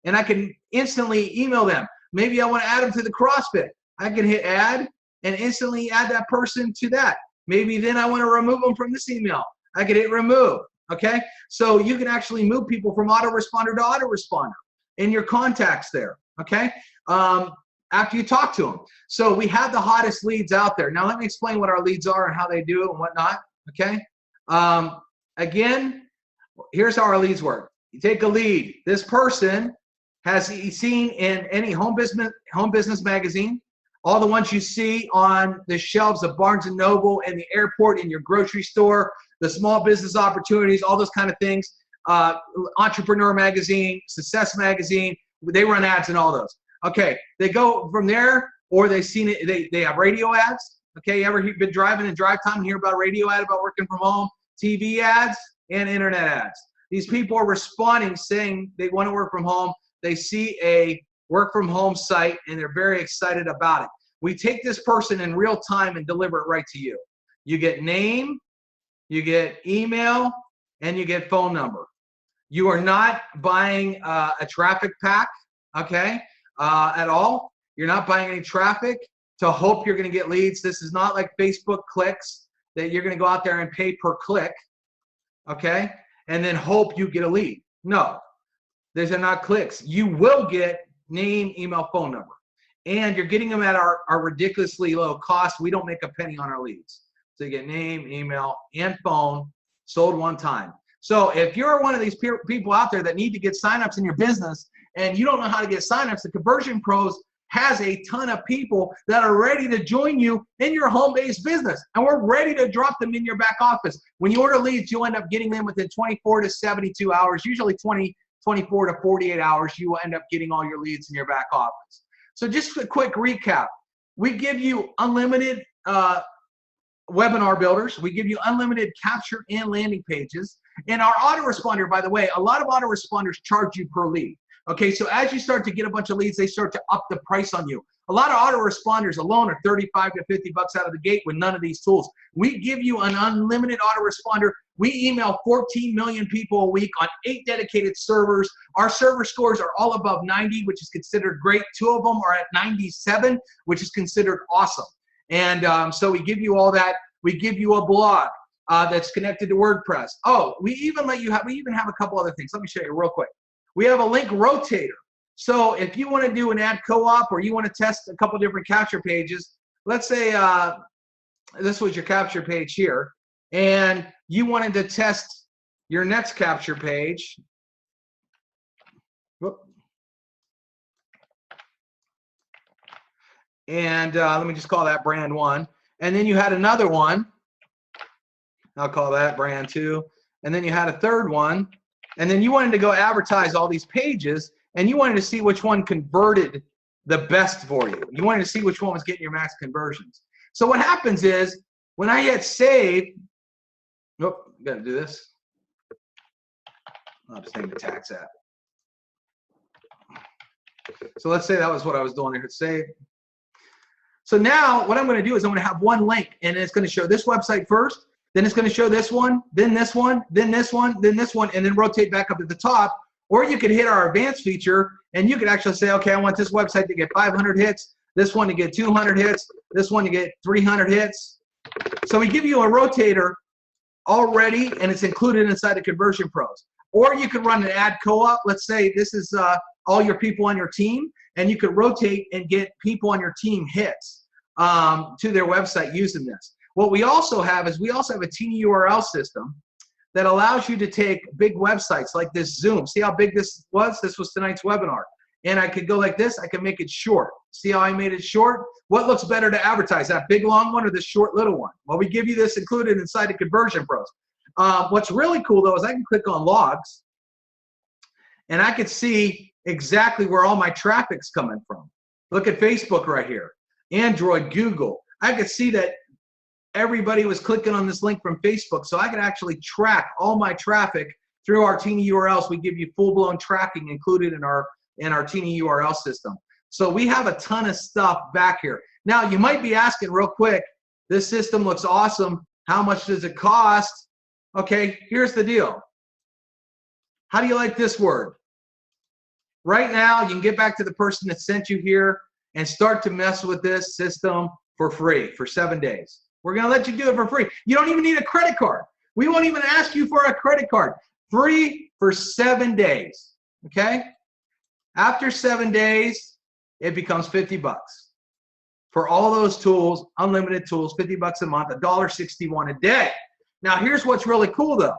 S1: and I can instantly email them. Maybe I want to add them to the CrossFit. I can hit add and instantly add that person to that. Maybe then I want to remove them from this email. I can hit remove, okay? So you can actually move people from autoresponder to autoresponder in your contacts there, okay? After you talk to them. So we have the hottest leads out there. Now let me explain what our leads are and how they do it and whatnot, okay? Again, here's how our leads work. You take a lead. This person has seen in any home business magazine, all the ones you see on the shelves of Barnes & Noble and the airport, in your grocery store, the small business opportunities, all those kind of things, Entrepreneur Magazine, Success Magazine, they run ads in all those. Okay, they go from there, or they've seen it, they have radio ads. Okay, you ever been driving in drive time and hear about a radio ad about working from home, TV ads, and internet ads? These people are responding saying they want to work from home. They see a work from home site and they're very excited about it. We take this person in real time and deliver it right to you. You get name, you get email, and you get phone number. You are not buying a traffic pack, okay, at all. You're not buying any traffic to hope you're going to get leads. This is not like Facebook clicks that you're going to go out there and pay per click, okay, and then hope you get a lead. No, these are not clicks. You will get name, email, phone number, and you're getting them at our ridiculously low cost. We don't make a penny on our leads. So you get name, email, and phone, sold one time. So if you're one of these people out there that need to get signups in your business and you don't know how to get signups, the Conversion Pros has a ton of people that are ready to join you in your home-based business, and we're ready to drop them in your back office. When you order leads, you'll end up getting them within 24 to 72 hours, usually 24 to 48 hours. You will end up getting all your leads in your back office. So just a quick recap. We give you unlimited webinar builders. We give you unlimited capture and landing pages. And our autoresponder, by the way, a lot of autoresponders charge you per lead. Okay, so as you start to get a bunch of leads, they start to up the price on you. A lot of autoresponders alone are 35 to 50 bucks out of the gate with none of these tools. We give you an unlimited autoresponder. We email 14 million people a week on 8 dedicated servers. Our server scores are all above 90, which is considered great. 2 of them are at 97, which is considered awesome. And so we give you all that. We give you a blog that's connected to WordPress. Oh, we even have a couple other things. Let me show you real quick. We have a link rotator. So if you want to do an ad co-op, or you want to test a couple different capture pages, let's say this was your capture page here, and you wanted to test your next capture page. Whoop. And let me just call that brand 1. And then you had another one. I'll call that brand 2. And then you had a third one. And then you wanted to go advertise all these pages, and you wanted to see which one converted the best for you. You wanted to see which one was getting your max conversions. So what happens is when I hit save, nope, got to do this. I'll just name the tax app. So let's say that was what I was doing. I hit save. So now what I'm going to do is I'm going to have one link, and it's going to show this website first, then it's going to show this one, then this one, then this one, then this one, and then rotate back up at the top. Or you could hit our advanced feature, and you could actually say, okay, I want this website to get 500 hits, this one to get 200 hits, this one to get 300 hits. So we give you a rotator already, and it's included inside the Conversion Pros. Or you could run an ad co-op. Let's say this is all your people on your team, and you could rotate and get people on your team hits to their website using this. What we also have is we also have a TinyURL system that allows you to take big websites like this Zoom. See how big this was? This was tonight's webinar. And I could go like this. I can make it short. See how I made it short? What looks better to advertise, that big long one or this short little one? Well, we give you this included inside the Conversion Pros. What's really cool, though, is I can click on logs, and I can see exactly where all my traffic's coming from. Look at Facebook right here, Android, Google. I could see that everybody was clicking on this link from Facebook, so I can actually track all my traffic through our TinyURLs. We give you full-blown tracking included in our TinyURL system. So we have a ton of stuff back here. Now, you might be asking real quick, this system looks awesome. How much does it cost? Okay, here's the deal. How do you like this word? Right now, you can get back to the person that sent you here and start to mess with this system for free for 7 days. We're going to let you do it for free. You don't even need a credit card. We won't even ask you for a credit card. Free for 7 days, okay? After 7 days, it becomes 50 bucks. For all those tools, unlimited tools, 50 bucks a month, $1.61 a day. Now, here's what's really cool, though,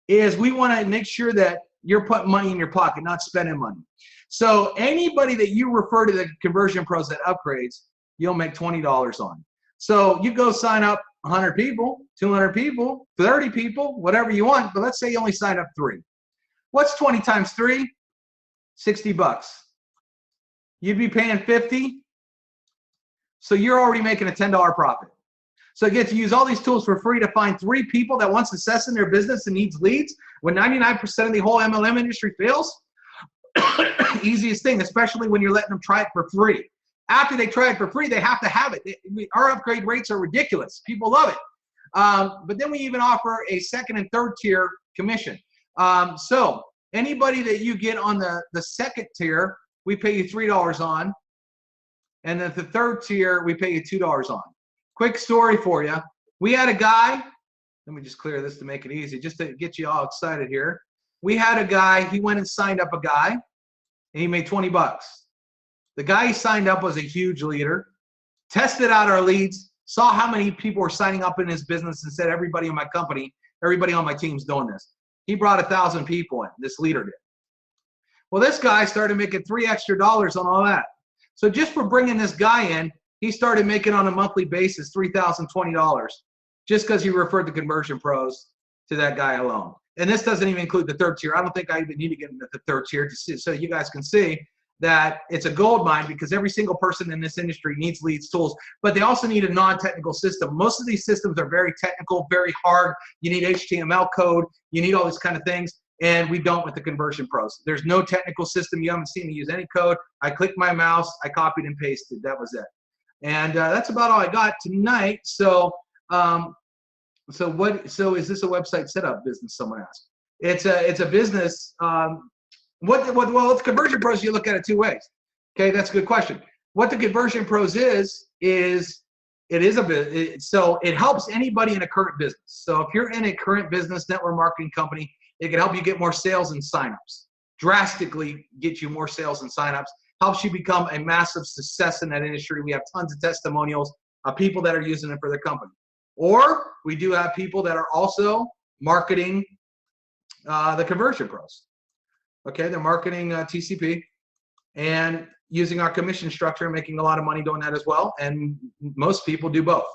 S1: is we want to make sure that you're putting money in your pocket, not spending money. So anybody that you refer to the Conversion Pros that upgrades, you'll make $20 on. So you go sign up 100 people, 200 people, 30 people, whatever you want, but let's say you only sign up 3. What's 20 times 3? 60 bucks. You'd be paying 50, so you're already making a $10 profit. So you get to use all these tools for free to find 3 people that want success in their business and needs leads when 99% of the whole MLM industry fails. Easiest thing, especially when you're letting them try it for free. After they try it for free, they have to have it. Our upgrade rates are ridiculous. People love it. But then we even offer a second and third tier commission. So anybody that you get on the second tier, we pay you $3 on. And then the third tier, we pay you $2 on. Quick story for you. We had a guy, let me just clear this to make it easy, just to get you all excited here. We had a guy, he went and signed up a guy, and he made 20 bucks. The guy he signed up was a huge leader, tested out our leads, saw how many people were signing up in his business, and said, everybody in my company, everybody on my team's doing this. He brought 1,000 people in, this leader did. Well, this guy started making $3 extra on all that. So just for bringing this guy in, he started making on a monthly basis $3,020 just because he referred the Conversion Pros to that guy alone. And this doesn't even include the third tier. I don't think I even need to get into the third tier to see, so you guys can see that it's a gold mine, because every single person in this industry needs leads tools, but they also need a non-technical system. Most of these systems are very technical, very hard. You need HTML code. You need all these kind of things, and we don't with the Conversion Pros. There's no technical system. You haven't seen me use any code. I clicked my mouse. I copied and pasted. That was it. And that's about all I got tonight. So, so is this a website setup business? Someone asked. It's a business. Well, with Conversion Pros, you look at it 2 ways. Okay, that's a good question. What the Conversion Pros is so it helps anybody in a current business. So if you're in a current business network marketing company, it can help you get more sales and signups. Drastically get you more sales and signups. Helps you become a massive success in that industry. We have tons of testimonials of people that are using it for their company. Or we do have people that are also marketing the Conversion Pros. Okay, they're marketing TCP and using our commission structure and making a lot of money doing that as well. And most people do both.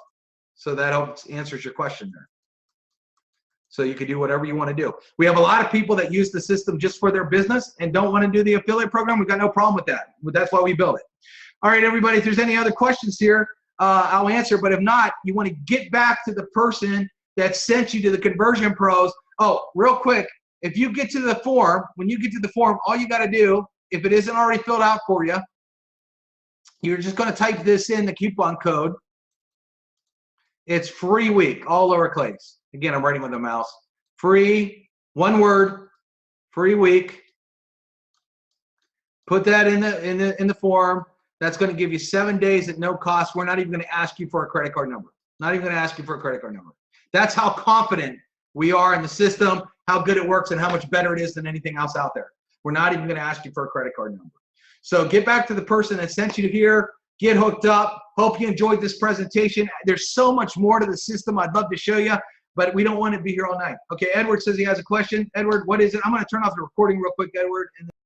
S1: So that helps answers your question there. So you can do whatever you want to do. We have a lot of people that use the system just for their business and don't want to do the affiliate program. We've got no problem with that. That's why we built it. All right, everybody, if there's any other questions here, I'll answer. But if not, you want to get back to the person that sent you to the Conversion Pros. Oh, real quick, if you get to the form, when you get to the form, all you got to do, if it isn't already filled out for you, you're just going to type this in, the coupon code. It's free week, all lowercase. Again, I'm writing with the mouse. Free, one word, free week. Put that in the form. That's going to give you 7 days at no cost. We're not even going to ask you for a credit card number. Not even going to ask you for a credit card number. That's how confident we are in the system, how good it works, and how much better it is than anything else out there. We're not even going to ask you for a credit card number. So get back to the person that sent you here. Get hooked up. Hope you enjoyed this presentation. There's so much more to the system I'd love to show you, but we don't want to be here all night. Okay, Edward says he has a question. Edward, what is it? I'm going to turn off the recording real quick, Edward.